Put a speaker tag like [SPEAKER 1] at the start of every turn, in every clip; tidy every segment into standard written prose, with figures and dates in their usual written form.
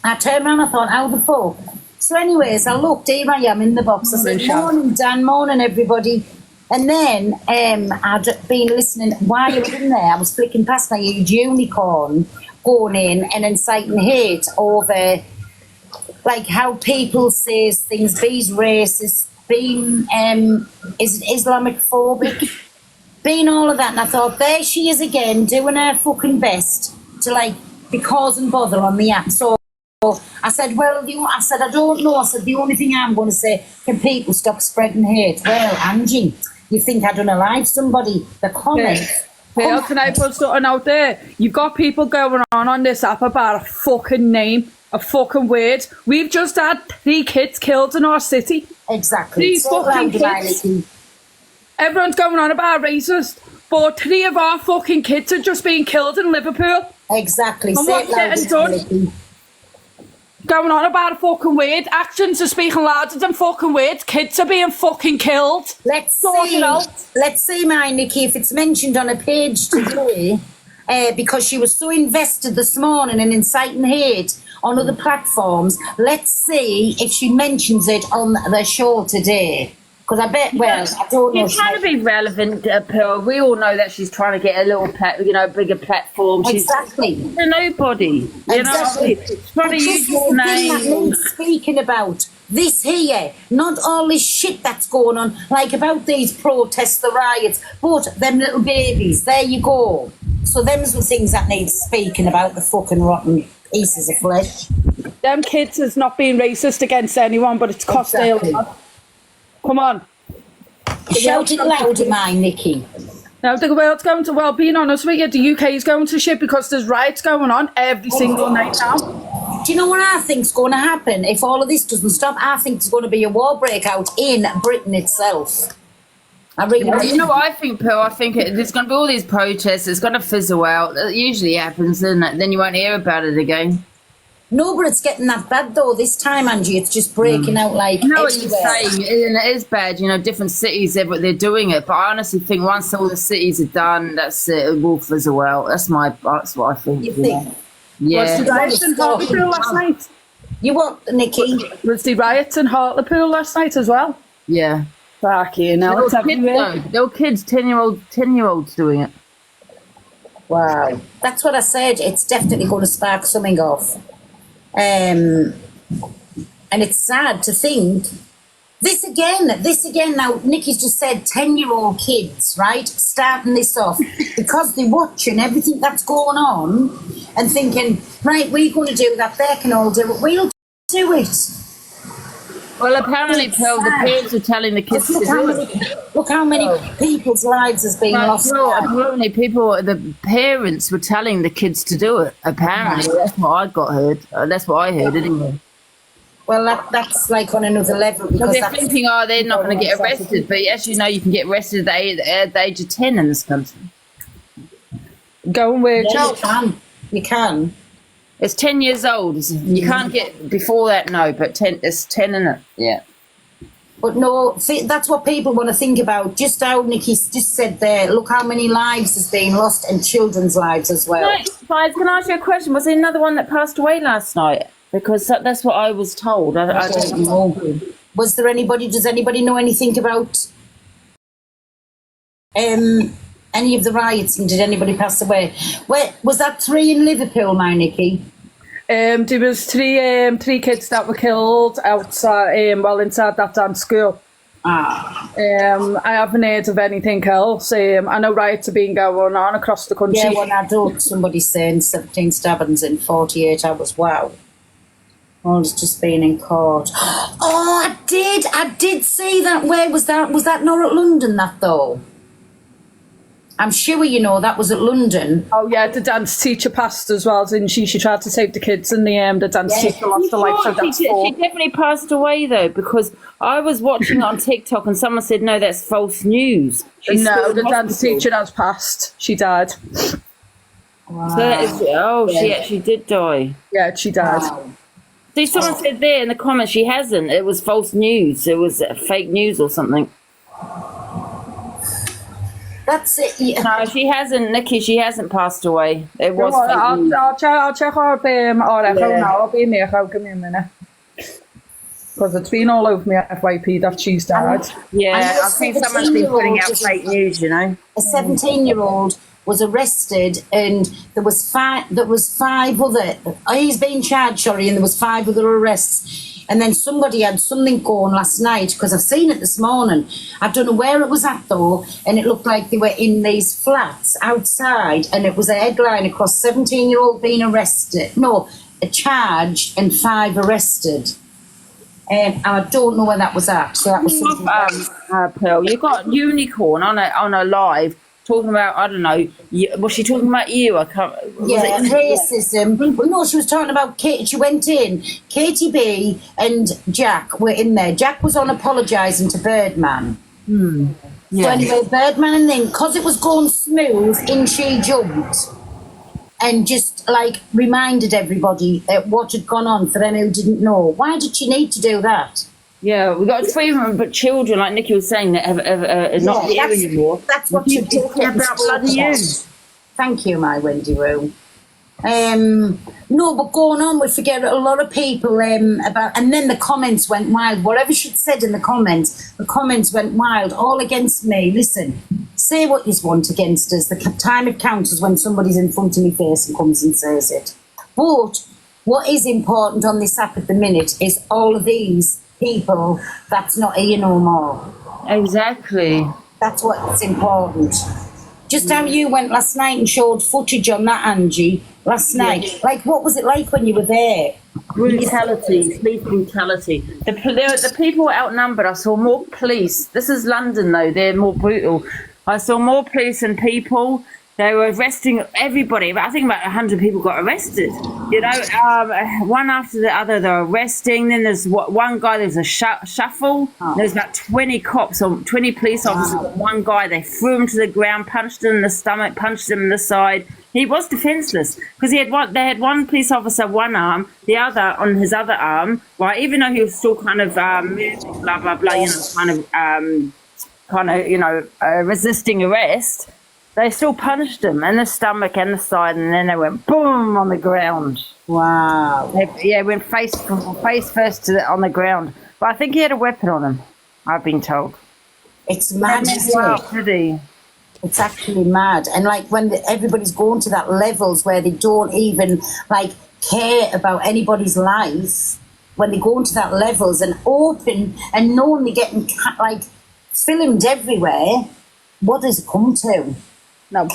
[SPEAKER 1] I turned around, I thought, how the fuck? So anyways, I looked, here I am in the box. I said, morning, Dan, morning, everybody. And then I'd been listening, while I was in there, I was flicking past my huge unicorn, going in and inciting hate over, like, how people say things, being racist, being Islamophobic, being all of that. And I thought, there she is again, doing her fucking best to, like, be causing bother on the app. So I said, well, I said, I don't know. I said, the only thing I'm going to say, can people stop spreading hate? Well, Angie, you think I done a live somebody? The comments.
[SPEAKER 2] Pearl, can I put something out there? You've got people going on this app about a fucking name, a fucking word. We've just had 3 kids killed in our city.
[SPEAKER 1] Exactly.
[SPEAKER 2] 3 fucking kids. Everyone's going on about racist, but 3 of our fucking kids are just being killed in Liverpool.
[SPEAKER 1] Exactly.
[SPEAKER 2] And what's getting done? Going on about a fucking word. Actions are speaking louder than fucking words. Kids are being fucking killed.
[SPEAKER 1] Let's see, my Nikki, if it's mentioned on a page today, because she was so invested this morning in inciting hate on other platforms. Let's see if she mentions it on the show today. Because I bet, well, I don't know.
[SPEAKER 3] She's trying to be relevant, Pearl. We all know that she's trying to get a little, bigger platform.
[SPEAKER 1] Exactly.
[SPEAKER 3] She's to nobody. You know, she's trying to use your name.
[SPEAKER 1] Speaking about this here, not all this shit that's going on, like about these protests, the riots, but them little babies. There you go. So them's the things that need speaking about, the fucking rotten pieces of flesh.
[SPEAKER 2] Them kids is not being racist against anyone, but it's cost a lot. Come on.
[SPEAKER 1] Shout it louder, my Nikki.
[SPEAKER 2] Now, the world's going to, well, being honest with you, the UK is going to shit because there's riots going on every single night now.
[SPEAKER 1] Do you know what I think's going to happen if all of this doesn't stop? I think there's going to be a war breakout in Britain itself. I really do.
[SPEAKER 3] You know what I think, Pearl? I think there's going to be all these protests. It's going to fizzle out. It usually happens, isn't it? Then you won't hear about it again.
[SPEAKER 1] No, but it's getting that bad though this time, Angie. It's just breaking out like.
[SPEAKER 3] I know what you're saying, and it is bad. You know, different cities, they're doing it. But I honestly think once all the cities are done, that's it. It will fizzle out. That's what I think.
[SPEAKER 1] You think?
[SPEAKER 3] Yeah.
[SPEAKER 2] Was the riots in Hartlepool last night?
[SPEAKER 1] You what, Nikki?
[SPEAKER 2] Was the riots in Hartlepool last night as well?
[SPEAKER 3] Yeah.
[SPEAKER 2] Fuck you, now it's everywhere.
[SPEAKER 3] There were kids, 10-year-olds doing it.
[SPEAKER 1] Wow. That's what I said. It's definitely going to spark something off. And it's sad to think this again now. Nikki's just said 10-year-old kids, right, starting this off because they're watching everything that's going on and thinking, right, we're going to do that, they can all do it, we'll do it.
[SPEAKER 3] Well, apparently, Pearl, the parents are telling the kids to do it.
[SPEAKER 1] Look how many people's lives has been lost.
[SPEAKER 3] Apparently, the parents were telling the kids to do it. Apparently, that's what I got heard. That's what I heard, anyway.
[SPEAKER 1] Well, that's like on another level.
[SPEAKER 3] Because they're thinking, they're not going to get arrested. But as you know, you can get arrested at the age of 10 in this country.
[SPEAKER 2] Go and wear
[SPEAKER 1] You can.
[SPEAKER 3] It's 10 years old. You can't get before that, no, but 10, it's 10 in it, yeah.
[SPEAKER 1] But no, that's what people want to think about. Just how Nikki just said there, look how many lives has been lost and children's lives as well.
[SPEAKER 3] Guys, can I ask you a question? Was there another one that passed away last night? Because that's what I was told. I don't know.
[SPEAKER 1] Was there anybody, does anybody know anything about any of the riots, and did anybody pass away? Where was that 3 in Liverpool, my Nikki?
[SPEAKER 2] There was three kids that were killed outside, inside that dance school. I haven't heard of anything else. I know riots have been going on across the country.
[SPEAKER 1] Yeah, when I don't, somebody's saying 17 stabbings in 48 hours. Wow. Oh, it's just been in court. Oh, I did see that. Where was that? Was that not at London, that though? I'm sure you know that was at London.
[SPEAKER 2] Oh yeah, the dance teacher passed as well, didn't she? She tried to save the kids and the dance teacher lost her life. So that's
[SPEAKER 3] she definitely passed away though, because I was watching it on TikTok and someone said, no, that's false news.
[SPEAKER 2] No, the dance teacher has passed. She died.
[SPEAKER 1] Wow.
[SPEAKER 3] So that is, she actually did die.
[SPEAKER 2] Yeah, she died.
[SPEAKER 1] Wow.
[SPEAKER 3] See, someone said there in the comments she hasn't. It was false news. It was fake news or something.
[SPEAKER 1] That's it. Yeah.
[SPEAKER 3] No, she hasn't, Nikki. She hasn't passed away. It was fake news.
[SPEAKER 2] I'll check our echo
[SPEAKER 3] Yeah.
[SPEAKER 2] now. I'll be in the echo. Give me a minute. Because it's been all over me FYP that she's died.
[SPEAKER 3] Yeah, I think someone's been putting out fake news, you know.
[SPEAKER 1] A 17-year-old was arrested, and there was five other. He's been charged, sorry, and there was 5 other arrests. And then somebody had something going last night, because I've seen it this morning. I don't know where it was at though, and it looked like they were in these flats outside, and it was a headline across 17-year-old being arrested. No, charged and 5 arrested. And I don't know where that was at. So that was something.
[SPEAKER 3] Pearl, you got Unicorn on a live talking about, I don't know, was she talking about you? I can't.
[SPEAKER 1] Yeah, racism. Well, no, she was talking about Kate. She went in. Katie B and Jack were in there. Jack was on apologising to Birdman.
[SPEAKER 3] Yeah.
[SPEAKER 1] So anyway, Birdman, and then because it was going smooth, in she jumped and just like reminded everybody what had gone on for them who didn't know. Why did she need to do that?
[SPEAKER 3] Yeah, we got 3 of them, but children, like Nikki was saying, that are not here anymore.
[SPEAKER 1] That's what
[SPEAKER 3] you care about bloody you.
[SPEAKER 1] Thank you, my Wendy Roo. No, but going on, we forget a lot of people about, and then the comments went wild. Whatever she'd said in the comments went wild, all against me. Listen, say what you want against us. The time it counts is when somebody's in front of me face and comes and says it. But what is important on this app at the minute is all of these people that's not here no more.
[SPEAKER 3] Exactly.
[SPEAKER 1] That's what's important. Just how you went last night and showed footage on that, Angie, last night. Like, what was it like when you were there?
[SPEAKER 3] Brutality, police brutality. The people were outnumbered. I saw more police. This is London, though. They're more brutal. I saw more police than people. They were arresting everybody. I think about 100 people got arrested. You know, one after the other, they're arresting. Then there's one guy, there's a shuffle. There's about 20 cops or 20 police officers. One guy, they threw him to the ground, punched him in the stomach, punched him in the side. He was defenseless because they had one police officer, one arm, the other on his other arm. Right, even though he was still kind of moving, blah blah blah, you know, resisting arrest. They still punched him in the stomach and the side, and then they went boom on the ground.
[SPEAKER 1] Wow.
[SPEAKER 3] They went face first on the ground. But I think he had a weapon on him, I've been told.
[SPEAKER 1] It's mad, isn't it? It's actually mad. And like when everybody's going to that levels where they don't even like care about anybody's life, when they go into that levels and open and knowing they're getting like filmed everywhere, what does it come to?
[SPEAKER 2] No.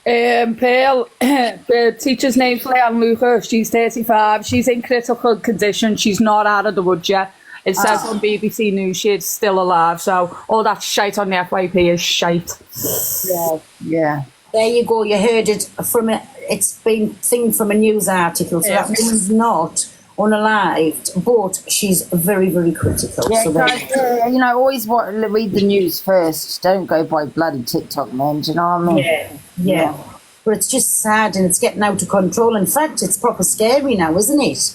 [SPEAKER 2] Pearl, the teacher's name's Leanne Lucas. She's 35. She's in critical condition. She's not out of the woods yet. It says on BBC News she's still alive. So all that shite on the FYP is shite.
[SPEAKER 3] Yeah.
[SPEAKER 1] There you go. You heard it from it's been seen from a news article. So that woman's not unalived, but she's very, very critical.
[SPEAKER 3] Yeah,
[SPEAKER 1] so
[SPEAKER 3] you know, always read the news first. Don't go by bloody TikTok, man. Do you know what I mean?
[SPEAKER 1] Yeah. But it's just sad and it's getting out of control. In fact, it's proper scary now, isn't it?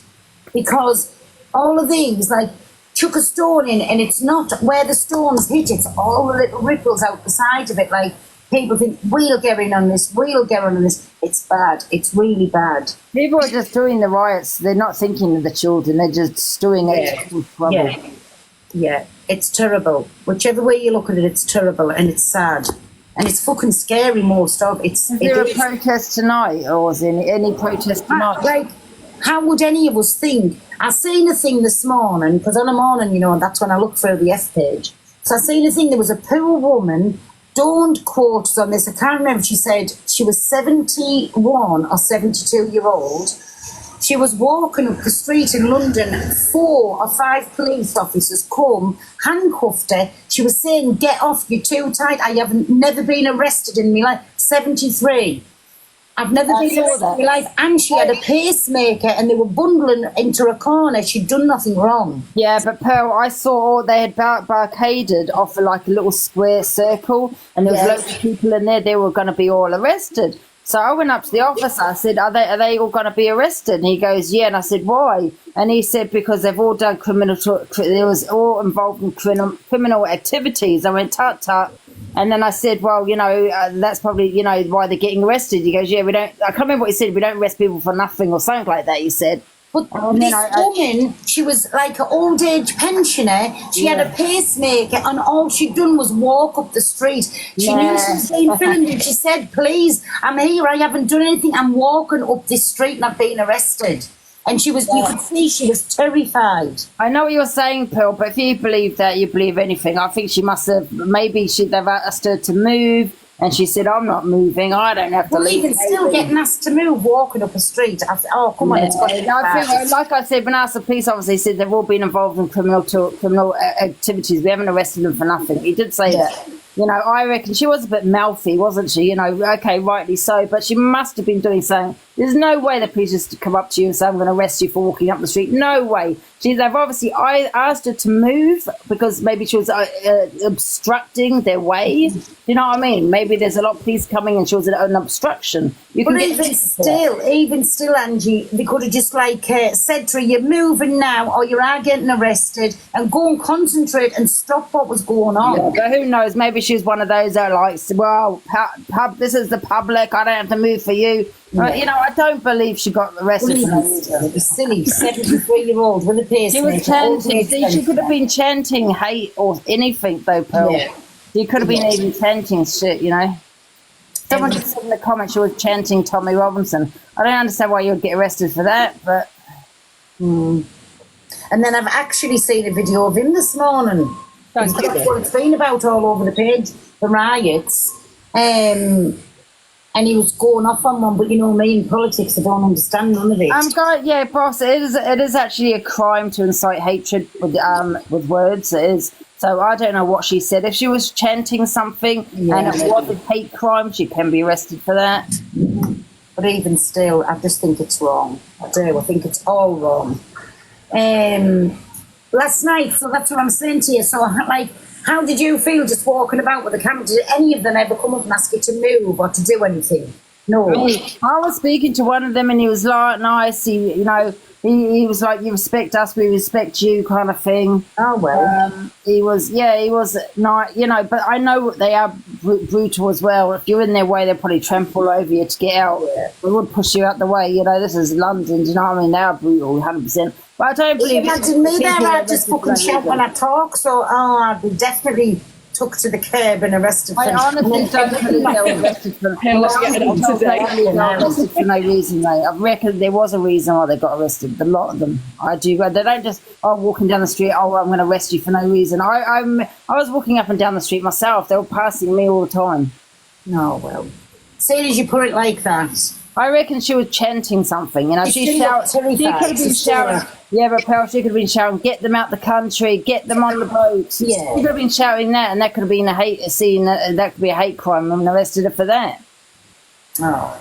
[SPEAKER 1] Because all of these, like, chuck a stone in and it's not where the stones hit, it's all the little ripples out the side of it. Like, people think, we'll get in on this, we'll get on this. It's bad. It's really bad.
[SPEAKER 3] People are just doing the riots. They're not thinking of the children. They're just doing it with trouble.
[SPEAKER 1] Yeah. It's terrible. Whichever way you look at it, it's terrible and it's sad. And it's fucking scary, most of it.
[SPEAKER 3] Is there a protest tonight, or is there any protest tonight?
[SPEAKER 1] Like, how would any of us think? I seen a thing this morning, because on a morning, you know, that's when I look through the F page. So I seen a thing, there was a poor woman, don't quote us on this, I can't remember, she said she was 71 or 72-year-old. She was walking up the street in London, 4 or 5 police officers come, handcuffed her. She was saying, get off, you're too tight. I have never been arrested in my life. 73. I've never been arrested in my life. And she had a pacemaker and they were bundling into a corner. She'd done nothing wrong.
[SPEAKER 3] Yeah, but Pearl, I saw they had barricaded off like a little square circle and there was loads of people in there. They were going to be all arrested. So I went up to the officer. I said, are they all going to be arrested? And he goes, yeah. And I said, why? And he said, because they've all done they was all involved in criminal activities. I went, tut. And then I said, well, that's probably, why they're getting arrested. He goes, yeah, I can't remember what he said, we don't arrest people for nothing or something like that, he said.
[SPEAKER 1] But this woman, she was like an old age pensioner. She had a pacemaker, and all she'd done was walk up the street. She knew she was being filmed, and she said, "Please, I'm here. I haven't done anything. I'm walking up this street, and I've been arrested." And she was, you could see she was terrified.
[SPEAKER 3] I know what you're saying, Pearl, but if you believe that, you believe anything. I think she must have, they've asked her to move, and she said, I'm not moving, I don't have to leave.
[SPEAKER 1] Even still getting asked to move, walking up a street. I thought, oh, come on, it's got to be
[SPEAKER 3] I think, like I said, when I asked the police officer, he said they've all been involved in criminal activities. We haven't arrested them for nothing. He did say that. I reckon she was a bit mouthy, wasn't she? Okay, rightly so, but she must have been doing something. There's no way the police just come up to you and say, I'm going to arrest you for walking up the street. No way. They've obviously asked her to move because maybe she was obstructing their way. You know what I mean? Maybe there's a lot of police coming and she was an obstruction.
[SPEAKER 1] But even still, Angie, they could have just said to her, you're moving now or you are getting arrested, and go and concentrate and stop what was going on.
[SPEAKER 3] Yeah, but who knows? Maybe she's one of those that are like, well, this is the public, I don't have to move for you. I don't believe she got arrested.
[SPEAKER 1] It was silly, 73-year-old with a pacemaker.
[SPEAKER 3] She was chanting. She could have been chanting hate or anything, though, Pearl. Yeah. She could have been even chanting shit, Someone just said in the comments she was chanting Tommy Robinson. I don't understand why you would get arrested for that, but...
[SPEAKER 1] And then I've actually seen a video of him this morning. That's what it's been about all over the page, the riots. And he was going off on one, but me, in politics, I don't understand none of it.
[SPEAKER 3] Boss, it is actually a crime to incite hatred with words. It is. So I don't know what she said. If she was chanting something and it was a hate crime, she can be arrested for that.
[SPEAKER 1] But even still, I just think it's wrong. I do. I think it's all wrong. Last night, so that's what I'm saying to you. So, how did you feel just walking about with the camera? Did any of them ever come up and ask you to move or to do anything? No.
[SPEAKER 3] I was speaking to one of them and he was like nice. He was like, you respect us, we respect you kind of thing.
[SPEAKER 1] Oh, well.
[SPEAKER 3] He was not, but I know they are brutal as well. If you're in their way, they'll probably trample over you to get out. Yeah. They would push you out the way. This is London, do you know what I mean? They are brutal, 100%. But I don't believe...
[SPEAKER 1] Imagine me there, I just fucking shout when I talk, so I'd be definitely took to the curb and arrested.
[SPEAKER 3] I honestly don't believe they were arrested for no reason, though. I reckon there was a reason why they got arrested. A lot of them, I do. They don't just walking down the street. I'm going to arrest you for no reason. I was walking up and down the street myself. They were passing me all the time.
[SPEAKER 1] Oh well. Seeing as you put it like that.
[SPEAKER 3] I reckon she was chanting something, she could have been shouting. Yeah, but Pearl, she could have been shouting, get them out the country, get them on the boats.
[SPEAKER 1] Yeah.
[SPEAKER 3] She could have been shouting that, and that could have been that could be a hate crime, and arrested her for that.
[SPEAKER 1] Oh.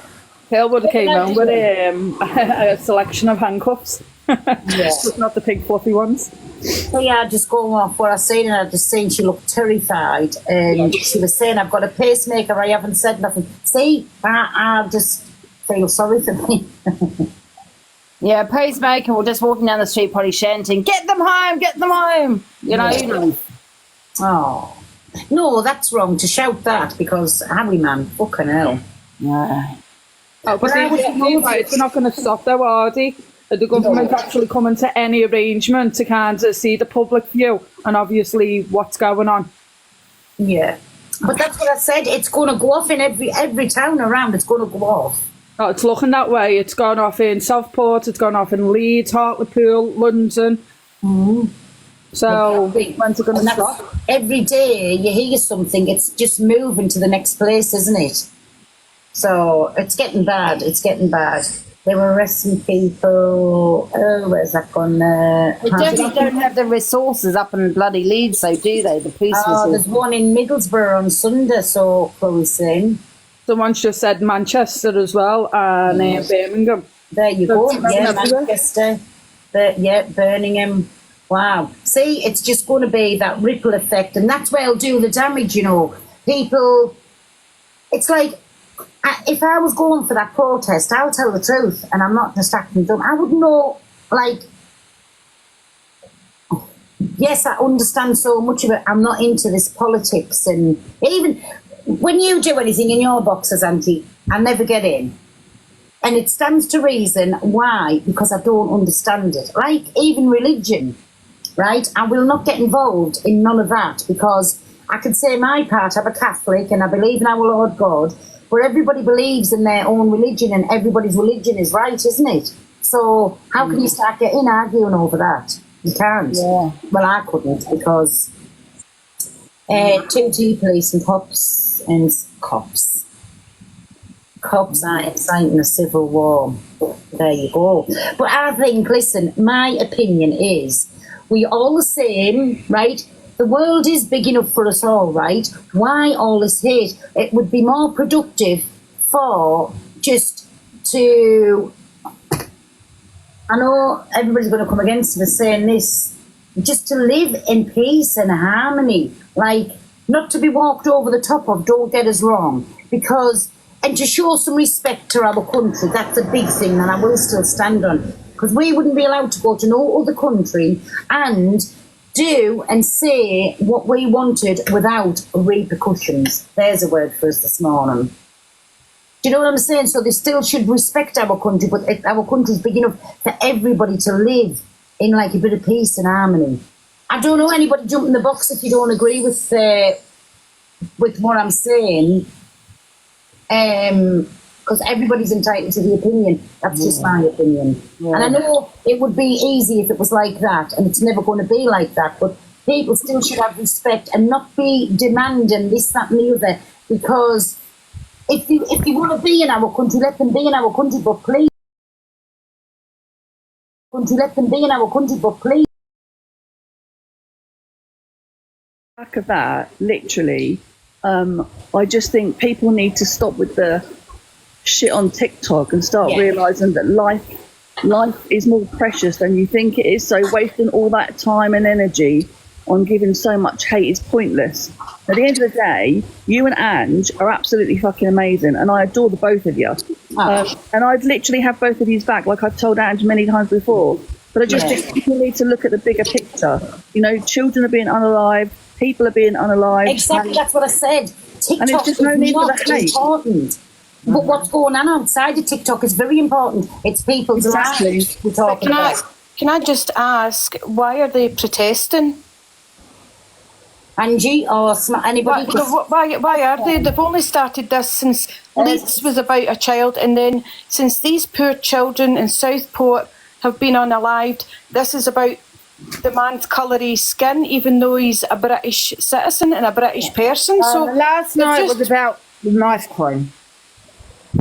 [SPEAKER 2] Pearl would have came home with a selection of handcuffs. But not the big fluffy ones.
[SPEAKER 1] So I just going off what I seen, and I just seen she looked terrified, and she was saying, I've got a pacemaker, I haven't said nothing. See, I just feel sorry for me.
[SPEAKER 3] Yeah, pacemaker or just walking down the street probably chanting, get them home, get them home.
[SPEAKER 1] Oh. No, that's wrong to shout that, because Harry, man, fucking hell.
[SPEAKER 3] Yeah.
[SPEAKER 2] Oh, but they're not going to stop though, are they? The government actually coming to any arrangement to kind of see the public view and obviously what's going on.
[SPEAKER 1] Yeah. But that's what I said, it's going to go off in every town around, it's going to go off.
[SPEAKER 2] Oh, it's looking that way. It's gone off in Southport, it's gone off in Leeds, Hartlepool, London.
[SPEAKER 1] Mm-hmm.
[SPEAKER 2] So, when's it going to stop?
[SPEAKER 1] Every day you hear something, it's just moving to the next place, isn't it? So, it's getting bad, They were arresting people. Oh, where's that gone?
[SPEAKER 3] They definitely don't have the resources up in bloody Leeds, so do they? The police
[SPEAKER 1] there's one in Middlesbrough on Sunday, so Chloe's saying.
[SPEAKER 2] Someone's just said Manchester as well, and Birmingham.
[SPEAKER 1] There you go. Yeah, Manchester. Birmingham. Wow. See, it's just going to be that ripple effect, and that's where it'll do the damage, People, it's like, if I was going for that protest, I'll tell the truth, and I'm not just acting dumb. I would know, yes, I understand so much of it. I'm not into this politics, and even when you do anything in your boxes, Auntie, I never get in. And it stands to reason why, because I don't understand it. Like even religion, right? I will not get involved in none of that, because I can say my part, I'm a Catholic and I believe in our Lord God, but everybody believes in their own religion and everybody's religion is right, isn't it? So how can you start getting arguing over that? You can't.
[SPEAKER 3] Yeah.
[SPEAKER 1] Well, I couldn't, because 2G police and cops are inciting a civil war. There you go. But I think, listen, my opinion is we all the same, right? The world is big enough for us all, right? Why all this hate? It would be more productive for just to, I know everybody's going to come against me saying this, just to live in peace and harmony, like not to be walked over the top of, don't get us wrong, because, and to show some respect to our country, that's a big thing that I will still stand on, because we wouldn't be allowed to go to no other country and do and say what we wanted without repercussions. There's a word for us this morning. Do you know what I'm saying? So they still should respect our country, but our country's big enough for everybody to live in like a bit of peace and harmony. I don't know anybody jump in the box if you don't agree with what I'm saying, because everybody's entitled to the opinion. That's just my opinion. Yeah. And I know it would be easy if it was like that, and it's never going to be like that, but people still should have respect and not be demanding this, that and the other, because if you want to be in our country, let them be in our country, but please. Let them be in our country, but please.
[SPEAKER 2] Back of that, literally, I just think people need to stop with the shit on TikTok and start realising that life is more precious than you think it is. So wasting all that time and energy on giving so much hate is pointless. At the end of the day, you and Ange are absolutely fucking amazing, and I adore the both of you. And I'd literally have both of you's back, like I've told Ange many times before. But I just think people need to look at the bigger picture. You know, children are being unalived, people are being unalived.
[SPEAKER 1] Exactly, that's what I said. TikTok
[SPEAKER 2] and it's just no need for the hate.
[SPEAKER 1] Important. But what's going on outside of TikTok is very important. It's people's lives we're talking about.
[SPEAKER 4] Can I just ask, why are they protesting?
[SPEAKER 1] Angie or anybody?
[SPEAKER 4] Why are they? They've only started this since Leeds was about a child, and then since these poor children in Southport have been unalived, this is about the man's colour of his skin, even though he's a British citizen and a British person. So
[SPEAKER 3] last night was about the knife crime.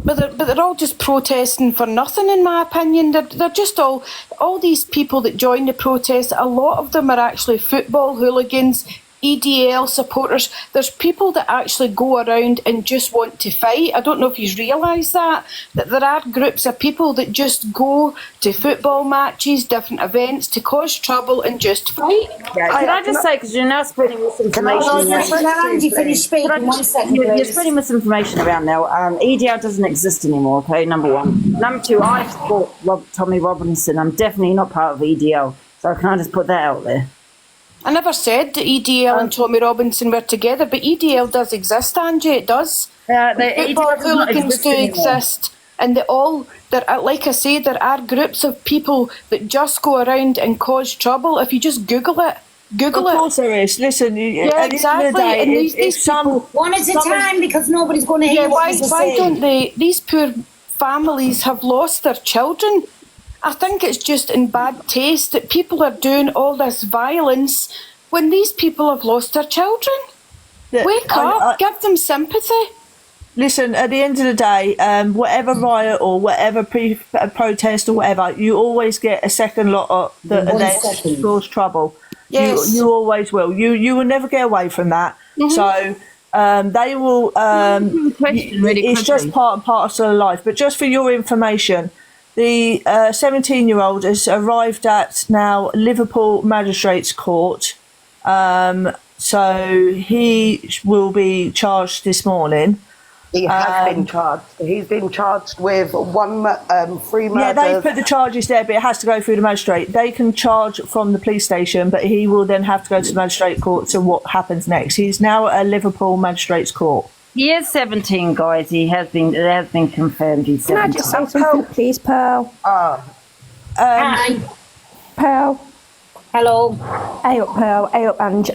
[SPEAKER 4] But they're all just protesting for nothing, in my opinion. They're just all these people that join the protest, a lot of them are actually football hooligans, EDL supporters. There's people that actually go around and just want to fight. I don't know if you realise that there are groups of people that just go to football matches, different events, to cause trouble and just fight.
[SPEAKER 3] Yeah, can I just say, because you're now spreading misinformation. You're spreading misinformation around now. EDL doesn't exist anymore, okay, number one. Number two, I support Tommy Robinson. I'm definitely not part of EDL. So can I just put that out there?
[SPEAKER 4] I never said that EDL and Tommy Robinson were together, but EDL does exist, Angie, it does. Football hooligans do exist, and like I say, there are groups of people that just go around and cause trouble. If you just Google it.
[SPEAKER 2] Of course there is. Listen,
[SPEAKER 4] yeah, exactly. And these people,
[SPEAKER 1] one at a time, because nobody's going to hear what you're saying.
[SPEAKER 4] Why don't they? These poor families have lost their children. I think it's just in bad taste that people are doing all this violence when these people have lost their children. Wake up, give them sympathy.
[SPEAKER 2] Listen, at the end of the day, whatever riot or whatever protest or whatever, you always get a second lot that cause trouble.
[SPEAKER 4] Yes.
[SPEAKER 2] You always will. You will never get away from that. Mm-hmm. So they will. It's just part and parcel of life. But just for your information, the 17-year-old has arrived at now Liverpool Magistrates Court. So he will be charged this morning.
[SPEAKER 5] He has been charged. He's been charged with 3 murders.
[SPEAKER 6] Yeah, they put the charges there, but it has to go through the magistrate. They can charge from the police station, but he will then have to go to the magistrate court to what happens next. He's now at a Liverpool magistrate's court.
[SPEAKER 3] He is 17, guys. It has been confirmed he's 17.
[SPEAKER 7] Can I just say something, please, Pearl?
[SPEAKER 1] Hi.
[SPEAKER 7] Pearl.
[SPEAKER 1] Hello.
[SPEAKER 7] Hey up, Pearl. Hey up, Ange.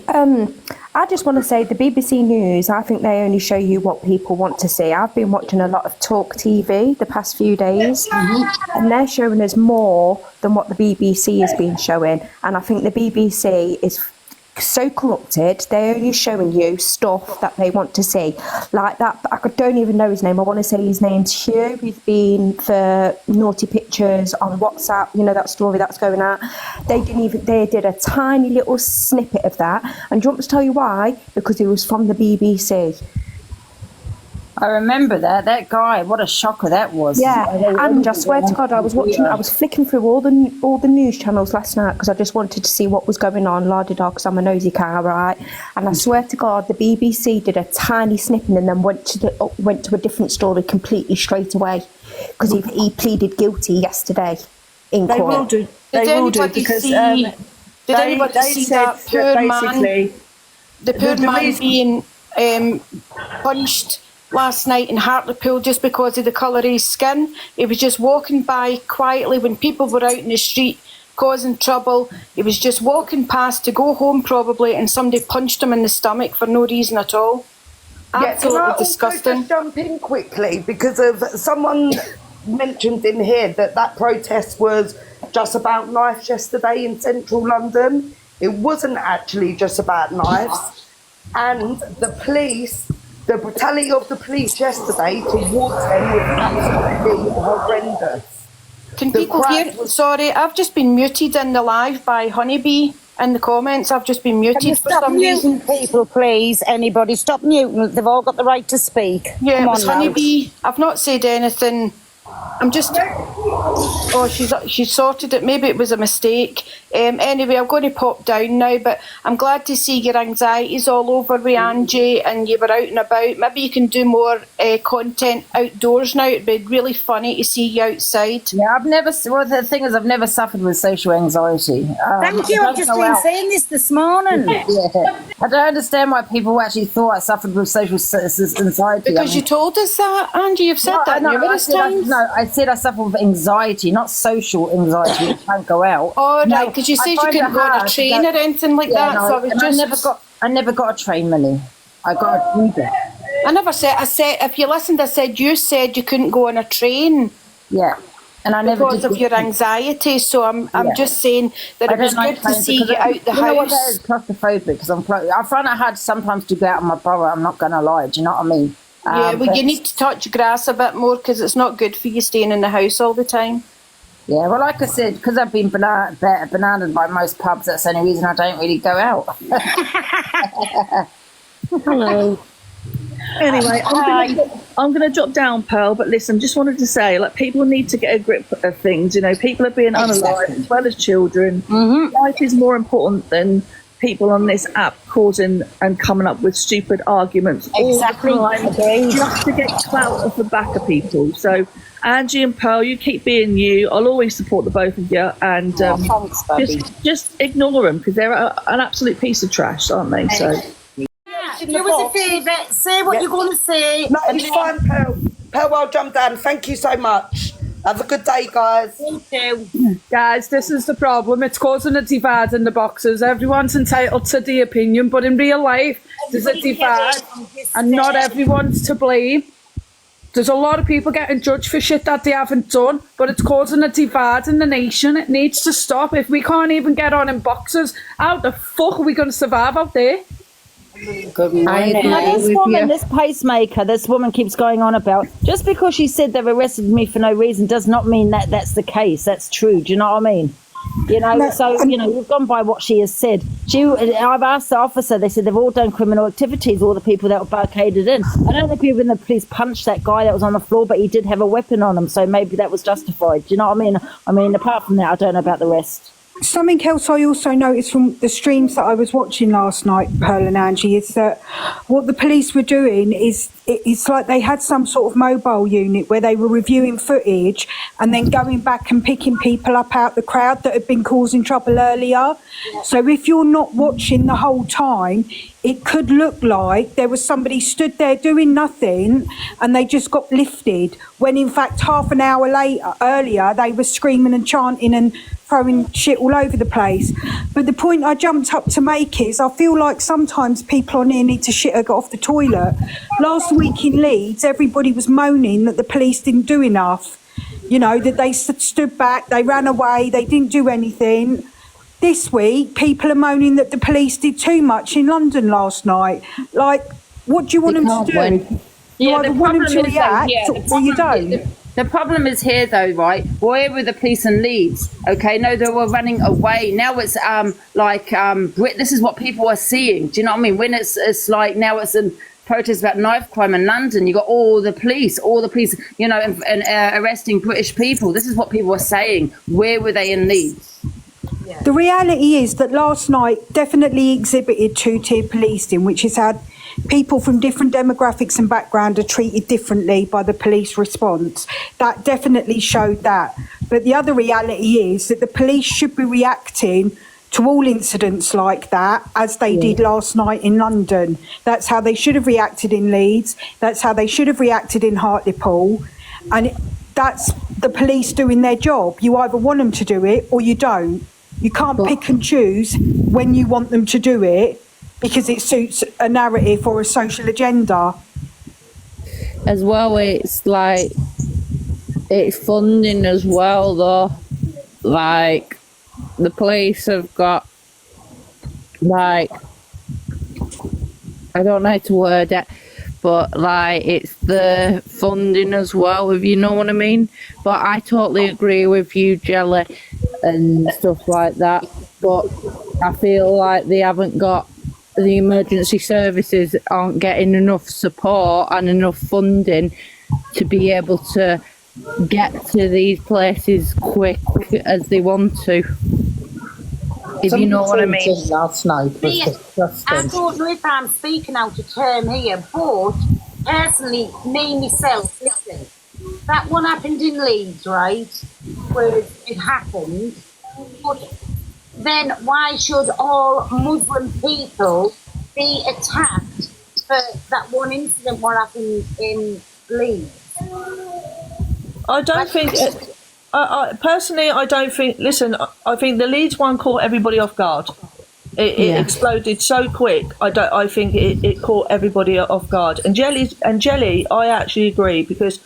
[SPEAKER 7] I just want to say the BBC News, I think they only show you what people want to see. I've been watching a lot of Talk TV the past few days, and they're showing us more than what the BBC has been showing. And I think the BBC is so corrupted, they're only showing you stuff that they want to see. Like that, I don't even know his name. I want to say his name's Hugh. He's been for naughty pictures on WhatsApp, you know, that story that's going out. They did a tiny little snippet of that. And do you want me to tell you why? Because it was from the BBC.
[SPEAKER 3] I remember that guy. What a shocker that was.
[SPEAKER 7] Yeah, and I swear to God, I was flicking through all the news channels last night because I just wanted to see what was going on, la-da-da, because I'm a nosy car, right? And I swear to God, the BBC did a tiny snippet and then went to a different story completely straight away because he pleaded guilty yesterday in court.
[SPEAKER 6] They will do. They will do because
[SPEAKER 4] did anybody see that poor man? The poor man being punched last night in Hartlepool just because of the colour of his skin. He was just walking by quietly when people were out in the street causing trouble. He was just walking past to go home probably, and somebody punched him in the stomach for no reason at all. Absolutely disgusting.
[SPEAKER 5] Just jump in quickly because of someone mentioned in here that protest was just about knives yesterday in central London. It wasn't actually just about knives, and the brutality of the police yesterday towards them was absolutely horrendous.
[SPEAKER 4] Can people hear? Sorry, I've just been muted in the live by Honeybee in the comments. I've just been muted.
[SPEAKER 1] Can you stop muting people, please? Anybody, stop muting. They've all got the right to speak.
[SPEAKER 4] Yeah,
[SPEAKER 1] Come
[SPEAKER 4] it was
[SPEAKER 1] on now.
[SPEAKER 4] Honeybee. I've not said anything. I'm just... Oh, she's sorted it. Maybe it was a mistake. Anyway, I'm going to pop down now, but I'm glad to see your anxiety's all over with Angie and you were out and about. Maybe you can do more content outdoors now. It'd be really funny to see you outside.
[SPEAKER 3] Yeah, the thing is, I've never suffered with social anxiety.
[SPEAKER 1] Thank you. I've just been saying this morning.
[SPEAKER 3] Yeah. I don't understand why people actually thought I suffered with social anxiety.
[SPEAKER 4] Because you told us that, Angie. You've said that numerous times.
[SPEAKER 3] I said I suffer with anxiety, not social anxiety. I can't go out.
[SPEAKER 4] Oh, right, because you said you couldn't go on a train or anything like that.
[SPEAKER 3] No,
[SPEAKER 4] so I was
[SPEAKER 3] I never got a train, Millie. I got a Uber.
[SPEAKER 4] I said, if you listened, I said you said you couldn't go on a train.
[SPEAKER 3] Yeah. And I never
[SPEAKER 4] because of your anxiety, so I'm just saying that it was good to see you out the house.
[SPEAKER 3] You know what that is? Claustrophobic, because I find it hard sometimes to go out in my borough. I'm not going to lie. Do you know what I mean?
[SPEAKER 4] Yeah, well, you need to touch grass a bit more because it's not good for you staying in the house all the time.
[SPEAKER 3] Yeah, well, like I said, because I've been bananaed by most pubs, that's the only reason I don't really go out.
[SPEAKER 7] Hello.
[SPEAKER 6] Anyway, I'm going to drop down, Pearl, but listen, just wanted to say, like, people need to get a grip of things, you know, people are being unalive as well as children. Life is more important than people on this app causing and coming up with stupid arguments all the time just to get clout off the back of people. So Angie and Pearl, you keep being you. I'll always support the both of you, and
[SPEAKER 1] thanks, buddy.
[SPEAKER 6] just ignore them because they're an absolute piece of trash, aren't they? So
[SPEAKER 1] Do us a favour, say what you're going to say.
[SPEAKER 5] No, it's fine, Pearl. Pearl, I'll jump down. Thank you so much. Have a good day, guys.
[SPEAKER 2] Guys, this is the problem. It's causing a divide in the boxes. Everyone's entitled to the opinion, but in real life, there's a divide, and not everyone's to blame. There's a lot of people getting judged for shit that they haven't done, but it's causing a divide in the nation. It needs to stop. If we can't even get on in boxes, how the fuck are we going to survive out there?
[SPEAKER 3] Good morning. This pacemaker, this woman keeps going on about, just because she said they've arrested me for no reason does not mean that that's the case. That's true. Do you know what I mean? You know, so, you know, we've gone by what she has said. I've asked the officer, they said they've all done criminal activities, all the people that were barricaded in. I don't think even the police punched that guy that was on the floor, but he did have a weapon on him, so maybe that was justified. Do you know what I mean? I mean, apart from that, I don't know about the rest.
[SPEAKER 8] Something else I also noticed from the streams that I was watching last night, Pearl and Angie, is that what the police were doing is it's like they had some sort of mobile unit where they were reviewing footage and then going back and picking people up out the crowd that had been causing trouble earlier. So if you're not watching the whole time, it could look like there was somebody stood there doing nothing and they just got lifted, when in fact half an hour earlier they were screaming and chanting and throwing shit all over the place. But the point I jumped up to make is I feel like sometimes people on here need to shit or get off the toilet. Last week in Leeds, everybody was moaning that the police didn't do enough. You know, that they stood back, they ran away, they didn't do anything. This week, people are moaning that the police did too much in London last night. Like, what do you want them to do? You either want them to react or you don't.
[SPEAKER 3] The problem is here, though, right? Where were the police in Leeds? Okay, no, they were running away. Now it's this is what people are seeing. Do you know what I mean? When it's like now it's a protest about knife crime in London. You got all the police, you know, and arresting British people. This is what people are saying. Where were they in Leeds?
[SPEAKER 8] Yeah. The reality is that last night definitely exhibited two-tier policing, which has had people from different demographics and background are treated differently by the police response. That definitely showed that. But the other reality is that the police should be reacting to all incidents like that as they did last night in London. That's how they should have reacted in Leeds. That's how they should have reacted in Hartlepool. And that's the police doing their job. You either want them to do it or you don't. You can't pick and choose when you want them to do it because it suits a narrative or a social agenda.
[SPEAKER 9] As well, it's like, it's funding as well, though. Like, the police have got, like, I don't know how to word it, but, like, it's the funding as well, if you know what I mean. But I totally agree with you, Jelly, and stuff like that. But I feel like they haven't got, the emergency services aren't getting enough support and enough funding to be able to get to these places quick as they want to. If you know what I mean.
[SPEAKER 1] Last night was disgusting. I don't know if I'm speaking out of term here, but personally, me myself, listen, that one happened in Leeds, right? Where it happened, but then why should all Muslim people be attacked for that one incident what happened in Leeds?
[SPEAKER 6] I don't think... personally, I don't think... Listen, I think the Leeds one caught everybody off guard. It exploded so quick. I think it caught everybody off guard. And Jelly, I actually agree, because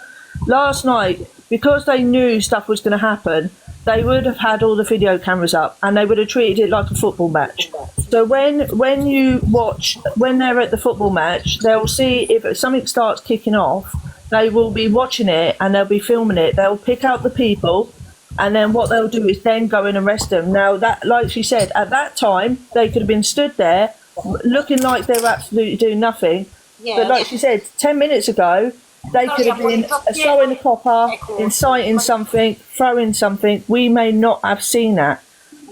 [SPEAKER 6] last night, because they knew stuff was going to happen, they would have had all the video cameras up and they would have treated it like a football match. So when they're at the football match, they'll see if something starts kicking off, they will be watching it and they'll be filming it. They'll pick out the people, and then what they'll do is then go and arrest them. Now, that, like she said, at that time, they could have been stood there looking like they were absolutely doing nothing. Yeah, but like she said, 10 minutes ago, they could have been throwing a copper, inciting something, throwing something. We may not have seen that.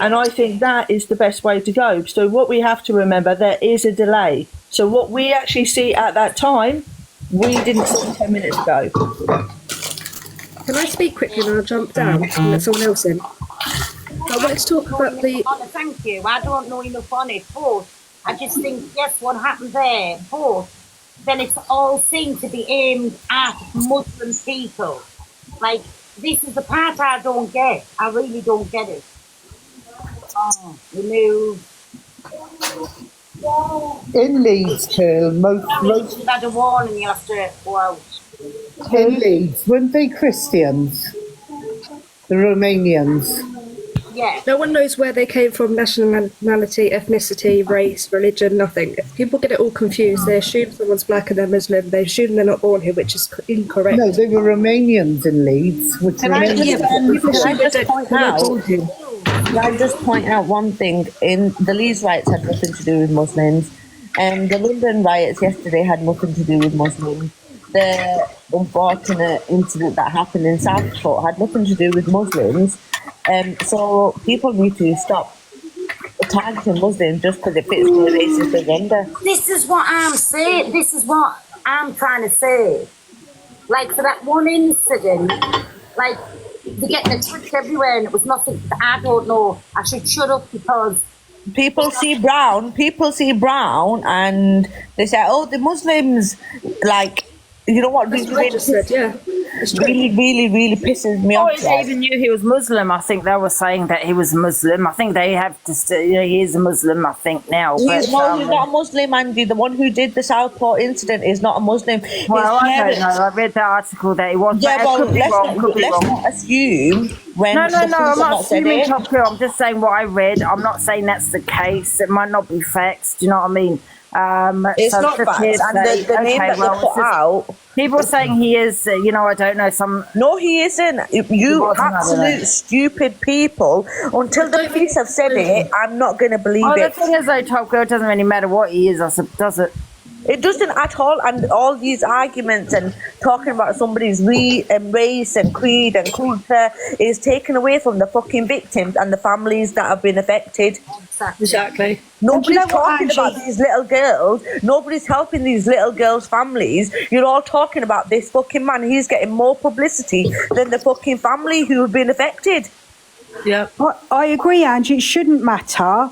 [SPEAKER 6] And I think that is the best way to go. So what we have to remember, there is a delay. So what we actually see at that time, we didn't see 10 minutes ago.
[SPEAKER 10] Can I speak quickly and I'll jump down and let someone else in? I wanted to talk about the...
[SPEAKER 1] Thank you. I don't know enough on it, but I just think, yes, what happened there, but then it's all seems to be aimed at Muslim people. Like, this is the part I don't get. I really don't get it.
[SPEAKER 11] In Leeds, Pearl, most
[SPEAKER 1] had a warning you have to go out.
[SPEAKER 11] In Leeds, weren't they Christians? The Romanians.
[SPEAKER 1] Yeah.
[SPEAKER 10] No one knows where they came from, nationality, ethnicity, race, religion, nothing. If people get it all confused, they assume someone's black and they're Muslim. They assume they're not born here, which is incorrect.
[SPEAKER 11] No, they were Romanians in Leeds.
[SPEAKER 6] Can I just point out one thing? In the Leeds riots had nothing to do with Muslims, and the London riots yesterday had nothing to do with Muslims.
[SPEAKER 12] the unfortunate incident that happened in Southport had nothing to do with Muslims. So people need to stop targeting Muslims just because it fits their racist agenda.
[SPEAKER 1] This is what I'm saying. This is what I'm trying to say. Like for that one incident, like they're getting attacked everywhere and it was nothing. I don't know. I should shut up because
[SPEAKER 12] people see brown, and they say, oh, the Muslims, like, you know what
[SPEAKER 10] That's what I just said, yeah.
[SPEAKER 12] really pisses me off.
[SPEAKER 3] Before they even knew he was Muslim, I think they were saying that he was Muslim. I think they have to he is a Muslim, I think, now.
[SPEAKER 12] He's not a Muslim, Andy. The one who did the Southport incident is not a Muslim.
[SPEAKER 3] Well, I don't know. I read the article that he was.
[SPEAKER 12] Yeah, well, let's
[SPEAKER 3] not
[SPEAKER 12] assume when...
[SPEAKER 3] No, I'm not assuming Top Girl. I'm just saying what I read. I'm not saying that's the case. It might not be facts. Do you know what I mean?
[SPEAKER 12] It's
[SPEAKER 3] so
[SPEAKER 12] not facts. And the name that they put out...
[SPEAKER 3] People are saying he is, I don't know, some...
[SPEAKER 12] No, he isn't. You absolute stupid people. Until the police have said it, I'm not going to believe it.
[SPEAKER 3] The thing is, though, Top Girl, it doesn't really matter what he is, does it?
[SPEAKER 12] It doesn't at all. And all these arguments and talking about somebody's race and creed and culture is taken away from the fucking victims and the families that have been affected.
[SPEAKER 10] Exactly.
[SPEAKER 12] Nobody's talking about these little girls. Nobody's helping these little girls' families. You're all talking about this fucking man. He's getting more publicity than the fucking family who have been affected.
[SPEAKER 8] Yeah. I agree, Angie. It shouldn't matter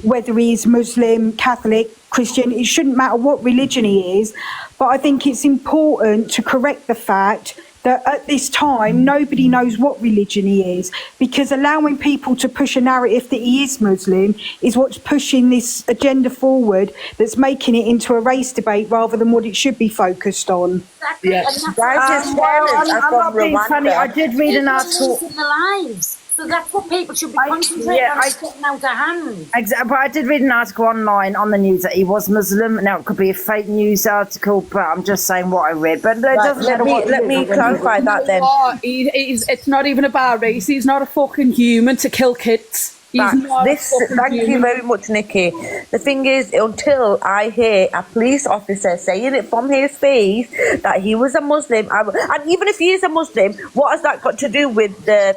[SPEAKER 8] whether he's Muslim, Catholic, Christian. It shouldn't matter what religion he is. But I think it's important to correct the fact that at this time, nobody knows what religion he is, because allowing people to push a narrative that he is Muslim is what's pushing this agenda forward, that's making it into a race debate rather than what it should be focused on.
[SPEAKER 1] Exactly.
[SPEAKER 12] Yes.
[SPEAKER 1] I'm
[SPEAKER 3] not being funny. I did read an article.
[SPEAKER 1] In their lives. So that's what people should be concentrating on, getting out of hand.
[SPEAKER 3] Exactly, but I did read an article online on the news that he was Muslim. Now, it could be a fake news article, but I'm just saying what I read. But
[SPEAKER 12] let me clarify that then.
[SPEAKER 2] It's not even about race. He's not a fucking human to kill kids.
[SPEAKER 12] Thank you very much, Nikki. The thing is, until I hear a police officer saying it from his face that he was a Muslim, and even if he is a Muslim, what has that got to do with the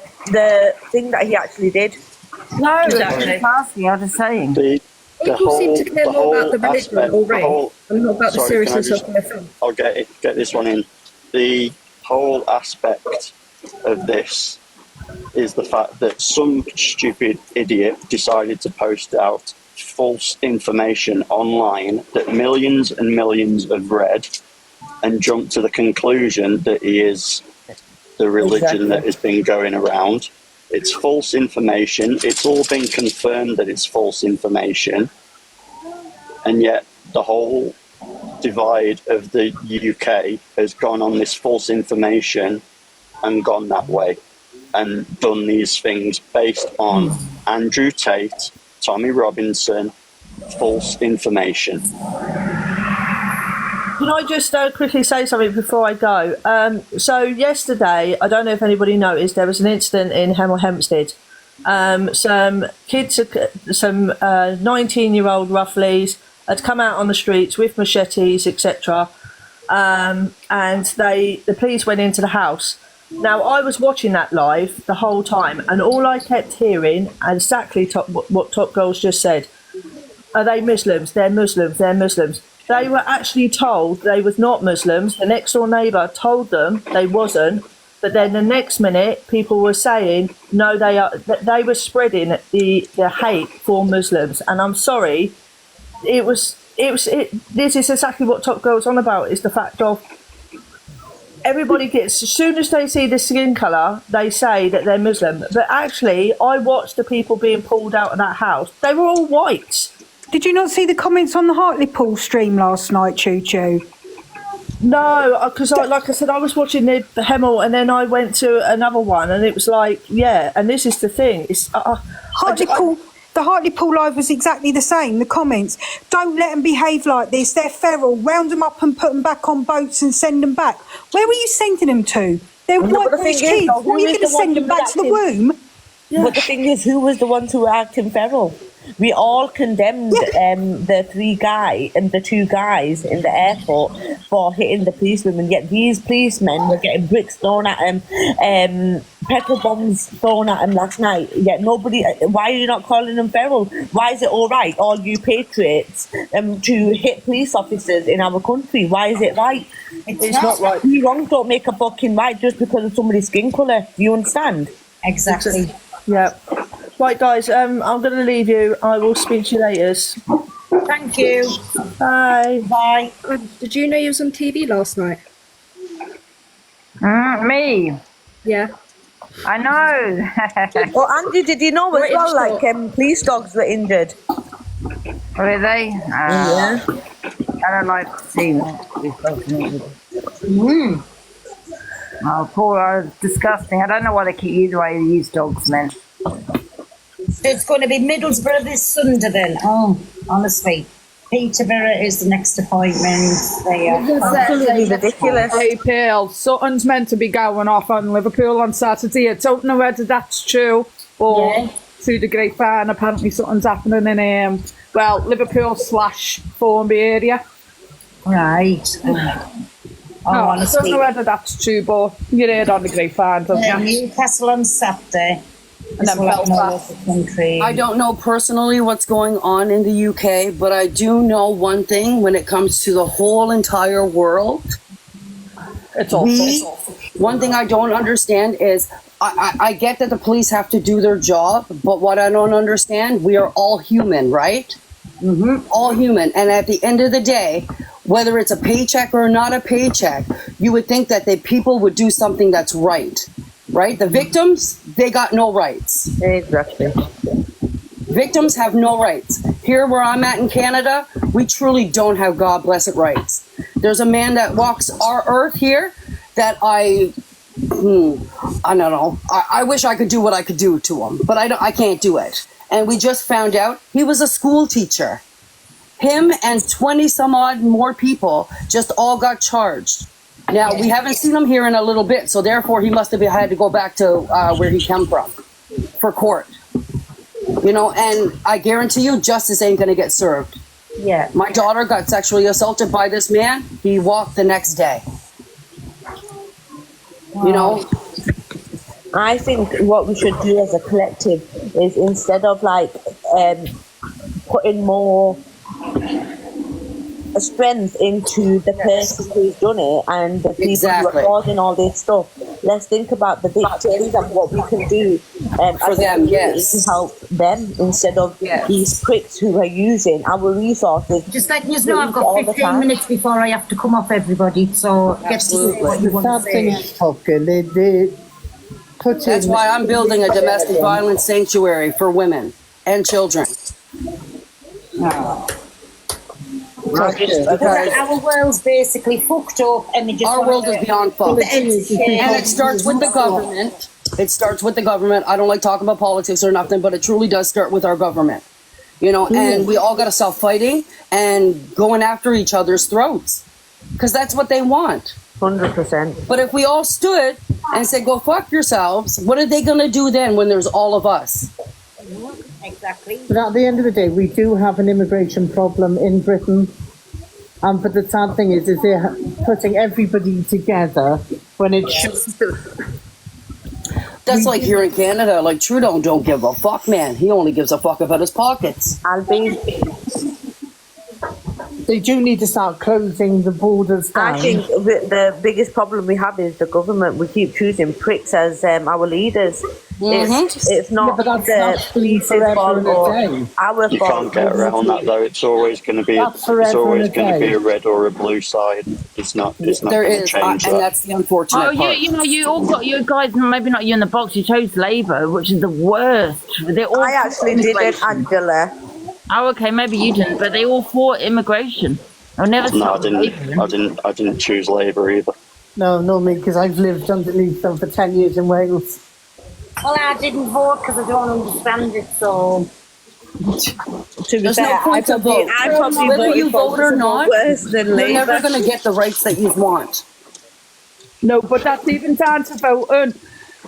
[SPEAKER 12] thing that he actually did?
[SPEAKER 3] No, exactly. I'm just saying.
[SPEAKER 10] People seem to care more about the religion or race and not about the seriousness of their film.
[SPEAKER 13] I'll get this one in. The whole aspect of this is the fact that some stupid idiot decided to post out false information online that millions and millions have read and jumped to the conclusion that he is the religion that has been going around. It's false information. It's all been confirmed that it's false information. And yet the whole divide of the UK has gone on this false information and gone that way, and done these things based on Andrew Tate, Tommy Robinson, false information.
[SPEAKER 6] Can I just quickly say something before I go? So yesterday, I don't know if anybody noticed, there was an incident in Hemel Hempstead. Some kids, some 19-year-old roughlies had come out on the streets with machetes, etc. And the police went into the house. Now, I was watching that live the whole time, and all I kept hearing, and exactly what Top Girls just said, are they Muslims? They're Muslims, they're Muslims. They were actually told they was not Muslims. The next door neighbour told them they wasn't, but then the next minute, people were saying, no, they are. They were spreading the hate for Muslims. And I'm sorry, this is exactly what Top Girl's on about, is the fact of, everybody gets, as soon as they see the skin colour, they say that they're Muslim. But actually, I watched the people being pulled out of that house. They were all white.
[SPEAKER 8] Did you not see the comments on the Hartlepool stream last night, Choo Choo?
[SPEAKER 6] No, because like I said, I was watching the Hemel, and then I went to another one, and it was like, yeah, and this is the thing. It's
[SPEAKER 8] Hartlepool. The Hartlepool live was exactly the same. The comments: don't let them behave like this. They're feral. Round them up and put them back on boats and send them back. Where were you sending them to? They're white British kids. What are you going to send them back to the womb?
[SPEAKER 12] Yeah. But the thing is, who was the ones who were acting feral? we all condemned the two guys in the airport for hitting the policewomen, yet these policemen were getting bricks thrown at them, petrol bombs thrown at them last night, yet nobody, why are you not calling them feral? Why is it all right, all you patriots, to hit police officers in our country? Why is it right?
[SPEAKER 1] It's not
[SPEAKER 12] right. You wrong don't make a fucking right just because of somebody's skin colour. Do you understand?
[SPEAKER 1] Exactly.
[SPEAKER 6] Yeah. Right, guys, I'm going to leave you. I will speak to you later.
[SPEAKER 1] Thank you.
[SPEAKER 6] Bye.
[SPEAKER 1] Bye.
[SPEAKER 10] Did you know you was on TV last night?
[SPEAKER 3] Me?
[SPEAKER 10] Yeah.
[SPEAKER 3] I know.
[SPEAKER 12] Well, Andy, did you know as well, like, police dogs were injured?
[SPEAKER 3] Were they?
[SPEAKER 12] Yeah.
[SPEAKER 3] I don't like seeing that. Oh, poor, disgusting. I don't know why they keep using the way they use dogs, man.
[SPEAKER 1] It's going to be Middlesbrough this Sunday then. Oh, honestly. Peterborough is the next appointment. They are
[SPEAKER 12] absolutely ridiculous.
[SPEAKER 2] Hey, Pearl, Sutton's meant to be going off on Liverpool on Saturday. I don't know whether that's true, or through the grapevine, apparently something's happening in, Liverpool/Formby area.
[SPEAKER 1] Right.
[SPEAKER 2] I don't know whether that's true, but you heard on the grapevine, don't you?
[SPEAKER 1] Newcastle on Saturday.
[SPEAKER 2] And then Belfast.
[SPEAKER 14] I don't know personally what's going on in the UK, but I do know one thing when it comes to the whole entire world.
[SPEAKER 2] It's awful.
[SPEAKER 14] One thing I don't understand is I get that the police have to do their job, but what I don't understand, we are all human, right? All human. And at the end of the day, whether it's a paycheck or not a paycheck, you would think that the people would do something that's right. Right? The victims, they got no rights.
[SPEAKER 12] Exactly.
[SPEAKER 14] Victims have no rights. Here where I'm at in Canada, we truly don't have God blessed rights. There's a man that walks our earth here that I don't know. I wish I could do what I could do to him, but I can't do it. And we just found out he was a school teacher. Him and 20 some odd more people just all got charged. Now, we haven't seen him here in a little bit, so therefore he must have had to go back to where he came from for court. You know, and I guarantee you justice ain't going to get served.
[SPEAKER 12] Yeah.
[SPEAKER 14] My daughter got sexually assaulted by this man. He walked the next day. Wow. You know?
[SPEAKER 12] I think what we should do as a collective is instead of like putting more strength into the person who's done it and the people who are causing all this stuff. Let's think about the victims and what we can do
[SPEAKER 14] for them,
[SPEAKER 12] to help them instead of these pricks who are using our resources.
[SPEAKER 1] Just like you know, I've got 15 minutes before I have to come off, everybody. So get to what you want to say.
[SPEAKER 14] That's why I'm building a domestic violence sanctuary for women and children.
[SPEAKER 1] Because our world's basically fucked up, and
[SPEAKER 14] our world is beyond fucked. And it starts with the government. It starts with the government. I don't like talking about politics or nothing, but it truly does start with our government. You know, and we all got to stop fighting and going after each other's throats, because that's what they want.
[SPEAKER 12] 100%.
[SPEAKER 14] But if we all stood and said, "Go fuck yourselves," what are they going to do then when there's all of us?
[SPEAKER 1] Exactly.
[SPEAKER 11] But at the end of the day, we do have an immigration problem in Britain. But the sad thing is they're putting everybody together when it should.
[SPEAKER 14] That's like here in Canada, like Trudeau don't give a fuck, man. He only gives a fuck about his pockets.
[SPEAKER 11] They do need to start closing the borders down.
[SPEAKER 12] I think the biggest problem we have is the government. We keep choosing pricks as our leaders. It's not the police's fault or our fault.
[SPEAKER 13] You can't get around that though. It's always going to be a red or a blue side. It's not.
[SPEAKER 14] There is, and that's the unfortunate part.
[SPEAKER 3] You all got you guys. Maybe not you in the box. You chose Labour, which is the worst.
[SPEAKER 12] I actually didn't, Angela.
[SPEAKER 3] Oh, okay, maybe you didn't, but they all fought immigration.
[SPEAKER 13] No, I didn't choose Labour either.
[SPEAKER 11] No, me, because I've lived underneath them for 10 years in Wales.
[SPEAKER 1] Well, I didn't vote because I don't understand it, so...
[SPEAKER 14] There's no point to vote. Whether you vote or not, you're never going to get the rights that you want.
[SPEAKER 2] No, but that's even down to voting.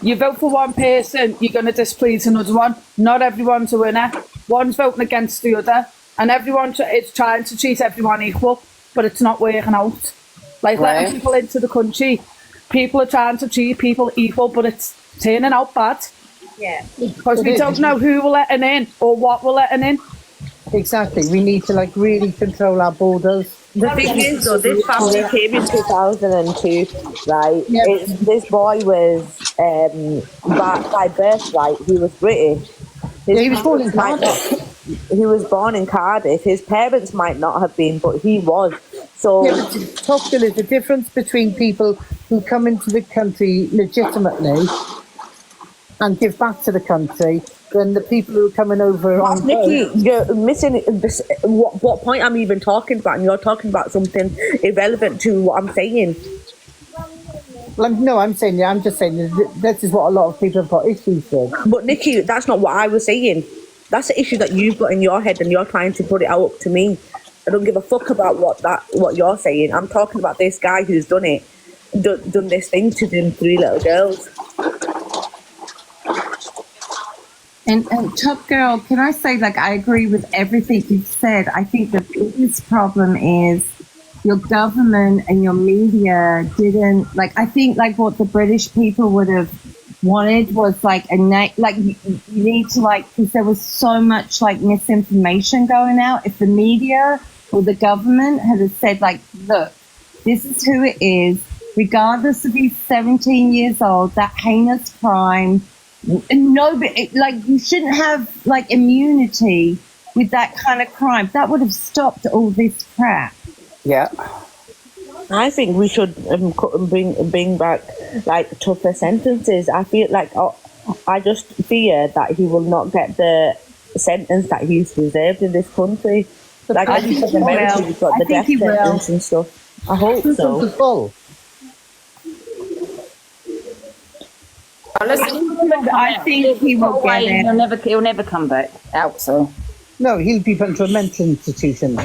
[SPEAKER 2] You vote for one person, you're going to displease another one. Not everyone's a winner. one's voting against the other, and everyone is trying to treat everyone equal, but it's not working out. Like letting
[SPEAKER 14] Right.
[SPEAKER 2] people into the country, people are trying to treat people equal, but it's turning out bad.
[SPEAKER 1] Yeah.
[SPEAKER 2] Because we don't know who we're letting in or what we're letting in.
[SPEAKER 11] Exactly. We need to like really control our borders.
[SPEAKER 12] The thing is, though, this family came in 2002, right? This boy was, by birthright, he was British.
[SPEAKER 11] He was born in
[SPEAKER 12] He was born in Cardiff. His parents might not have been, but he was. So,
[SPEAKER 11] yeah, but Top Girl, is the difference between people who come into the country legitimately and give back to the country than the people who are coming over on
[SPEAKER 12] Nikki,
[SPEAKER 11] boat.
[SPEAKER 12] you're missing this, what point I'm even talking about, and you're talking about something irrelevant to what I'm saying.
[SPEAKER 11] Well, I'm just saying this is what a lot of people have got issues with.
[SPEAKER 12] But Nikki, that's not what I was saying. That's the issue that you've got in your head, and you're trying to put it out to me. I don't give a fuck about what you're saying. I'm talking about this guy who's done this thing to them 3 little girls.
[SPEAKER 15] And Top Girl, can I say, like, I agree with everything you've said. I think the biggest problem is your government and your media didn't, like, I think, like, what the British people would have wanted was, like, you need to, like, because there was so much, like, misinformation going out. If the media or the government had said, like, look, this is who it is, regardless if he's 17 years old, that heinous crime, nobody, like, you shouldn't have like immunity with that kind of crime. That would have stopped all this crap.
[SPEAKER 14] Yeah.
[SPEAKER 12] I think we should bring back like tougher sentences. I feel like I just fear that he will not get the sentence that he's deserved in this country. Like
[SPEAKER 15] I think he will.
[SPEAKER 12] America, you've got the death sentence and stuff. I hope so.
[SPEAKER 15] I think he will get it.
[SPEAKER 3] He'll never come back out. So
[SPEAKER 11] no, he'll be put into a mental institution.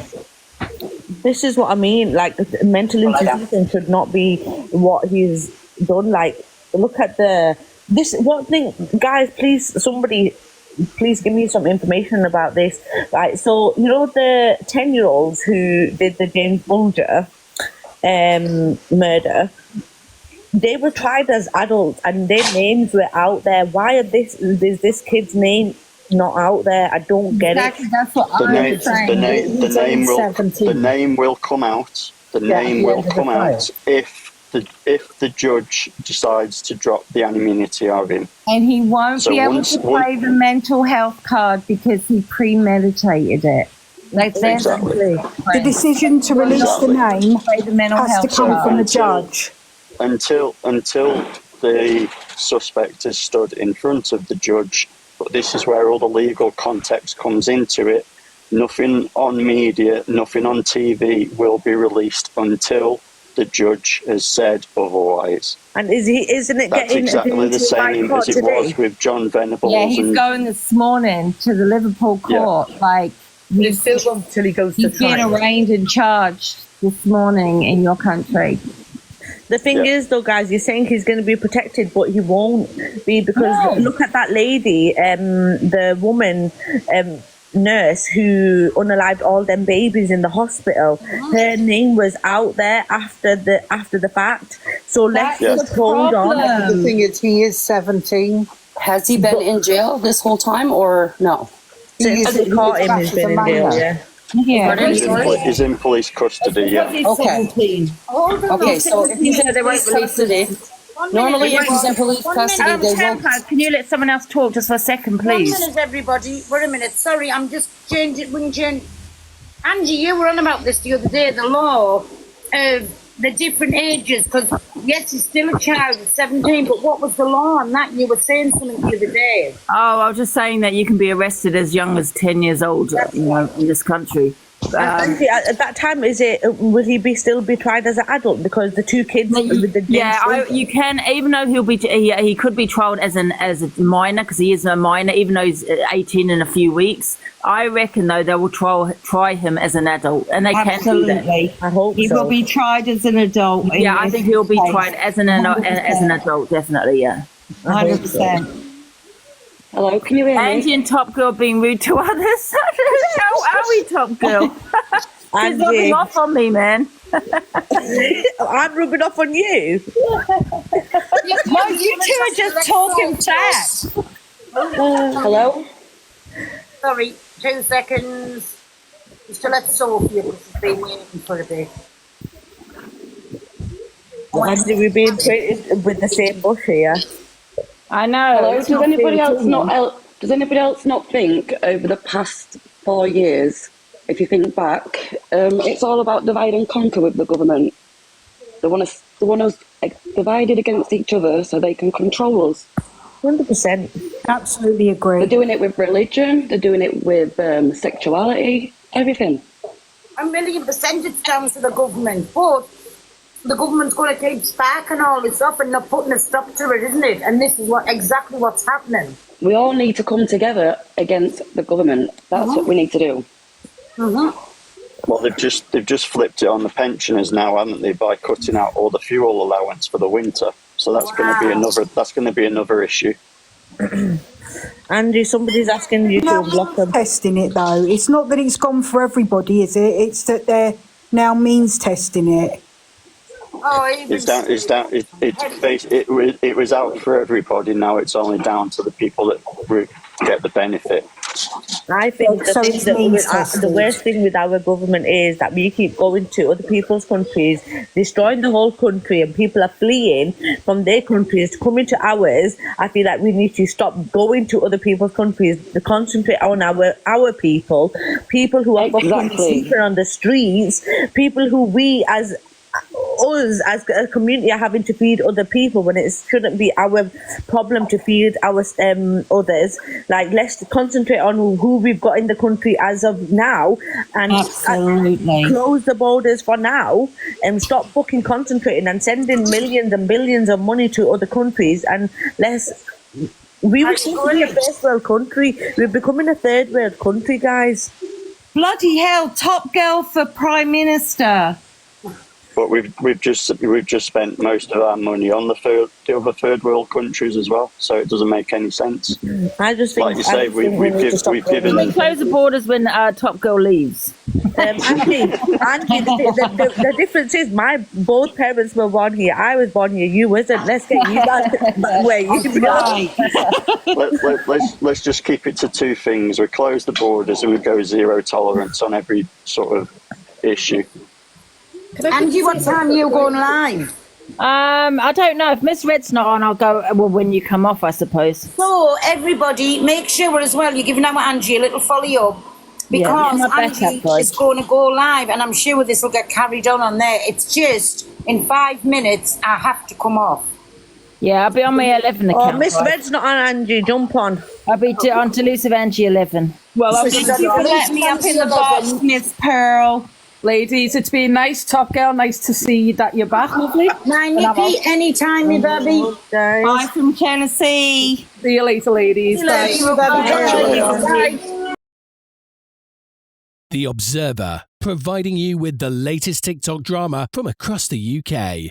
[SPEAKER 12] This is what I mean. Like, mental institution should not be what he's done. Like, look at what thing, guys. Please give me some information about this. Right. So you know the 10-year-olds who did the James Bulger murder. They were tried as adults and their names were out there. Why is this kid's name not out there? I don't get it.
[SPEAKER 15] That's what I'm saying.
[SPEAKER 13] The name will come out. The name will come out if the judge decides to drop the anonymity of him.
[SPEAKER 15] And he won't be able to play the mental health card because he premeditated it. Like
[SPEAKER 13] Exactly.
[SPEAKER 8] The decision to release the name has to come from the judge.
[SPEAKER 13] Until the suspect has stood in front of the judge, but this is where all the legal context comes into it. Nothing on media, nothing on TV will be released until the judge has said otherwise.
[SPEAKER 12] And isn't it
[SPEAKER 13] That's
[SPEAKER 12] getting
[SPEAKER 13] exactly the same as it was with John Venables?
[SPEAKER 15] Yeah, he's going this morning to the Liverpool court.
[SPEAKER 13] Yeah.
[SPEAKER 15] Like,
[SPEAKER 11] he's still going till he goes to
[SPEAKER 15] he's being arraigned and charged this morning in your country.
[SPEAKER 12] The thing is, though, guys, you're saying he's going to be protected, but he won't be, because look at that lady, the woman nurse who unalived all them babies in the hospital. Her name was out there after the fact. So let's just hold on.
[SPEAKER 11] The thing is, he is 17.
[SPEAKER 14] Has he been in jail this whole time or no?
[SPEAKER 12] Since they caught him, he's been in jail. Yeah.
[SPEAKER 13] He's in police custody, yeah.
[SPEAKER 14] Okay. Okay, so if he's in police custody, normally if he's in police custody, they won't.
[SPEAKER 3] Can you let someone else talk just for a second, please?
[SPEAKER 1] 1 minute, everybody. Wait a minute. Sorry, I'm just changing. Angie, you were on about this the other day, the law of the different ages, because yes, he's still a child at 17, but what was the law on that? You were saying something the other day.
[SPEAKER 3] Oh, I was just saying that you can be arrested as young as 10 years old, in this country.
[SPEAKER 12] At that time, will he still be tried as an adult because the two kids with the
[SPEAKER 3] you can, even though he could be tried as a minor, because he is a minor, even though he's 18 in a few weeks. I reckon though they will try him as an adult, and they can do that.
[SPEAKER 12] I hope
[SPEAKER 15] he will be tried as an adult.
[SPEAKER 3] Yeah, I think he'll be tried as an adult, definitely. Yeah,
[SPEAKER 15] 100%.
[SPEAKER 16] Hello, can you hear me?
[SPEAKER 3] Angie and Top Girl being rude to others. How are we, Top Girl? She's rubbing off on me, man.
[SPEAKER 12] I'm rubbing off on you.
[SPEAKER 3] No, you two are just talking back.
[SPEAKER 16] Hello?
[SPEAKER 1] Sorry, 2 seconds. Just let Sophia, because she's been waiting for a bit.
[SPEAKER 12] Angie, we've been treated with the same bush here.
[SPEAKER 3] I know.
[SPEAKER 16] Hello, does anybody else not think over the past 4 years, if you think back, it's all about divide and conquer with the government. They want us divided against each other so they can control us.
[SPEAKER 12] 100%.
[SPEAKER 8] Absolutely agree.
[SPEAKER 16] They're doing it with religion, they're doing it with sexuality, everything.
[SPEAKER 1] 1,000,000% it's down to the government, but the government's going to keep sparking all this up and not putting a stop to it, isn't it? And this is exactly what's happening.
[SPEAKER 16] We all need to come together against the government. That's what we need to do.
[SPEAKER 13] Well, they've just flipped it on the pensioners now, haven't they, by cutting out all the fuel allowance for the winter. So that's going to be another issue.
[SPEAKER 12] Andy, somebody's asking you to unblock them.
[SPEAKER 8] Testing it though. It's not that it's gone for everybody, is it? It's that they're now means testing it.
[SPEAKER 13] It was out for everybody. Now it's only down to the people that get the benefit.
[SPEAKER 12] I think the worst thing with our government is that we keep going to other people's countries, destroying the whole country, and people are fleeing from their countries to come into ours. I feel like we need to stop going to other people's countries to concentrate on our people who are fucking sleeping on the streets, people who we as a community are having to feed other people when it shouldn't be our problem to feed our others. Like, let's concentrate on who we've got in the country as of now and close the borders for now and stop fucking concentrating and sending millions and billions of money to other countries. And we were supposed to be a first world country. We're becoming a third world country, guys.
[SPEAKER 15] Bloody hell, Top Girl for Prime Minister.
[SPEAKER 13] But we've just spent most of our money on the other third world countries as well, so it doesn't make any sense.
[SPEAKER 12] I just think,
[SPEAKER 13] like you say, we've given.
[SPEAKER 3] We close the borders when Top Girl leaves.
[SPEAKER 12] Angie, the difference is both parents were born here. I was born here. You wasn't. Let's get you guys where you belong.
[SPEAKER 13] Let's just keep it to two things. We close the borders and we go zero tolerance on every sort of issue.
[SPEAKER 1] Angie, what time are you going live?
[SPEAKER 3] I don't know. If Miss Red's not on, I'll go when you come off, I suppose.
[SPEAKER 1] So, everybody, make sure as well you're giving our Angie a little follow up, because Angie is going to go live, and I'm sure this will get carried on there. It's just in 5 minutes I have to come off.
[SPEAKER 3] Yeah, I'll be on my 11 account.
[SPEAKER 12] Oh, Miss Red's not on, Angie. Jump on.
[SPEAKER 3] I'll be on Delusive Angie 11.
[SPEAKER 2] Well,
[SPEAKER 15] thank you for letting me up in the box, Miss Pearl.
[SPEAKER 2] Ladies, it's been nice, Top Girl. Nice to see that you're back, lovely.
[SPEAKER 1] My Nikki, anytime, me baby.
[SPEAKER 15] Bye from Tennessee.
[SPEAKER 2] See you later, ladies.
[SPEAKER 1] Bye.
[SPEAKER 17] The Observer, providing you with the latest TikTok drama from across the UK.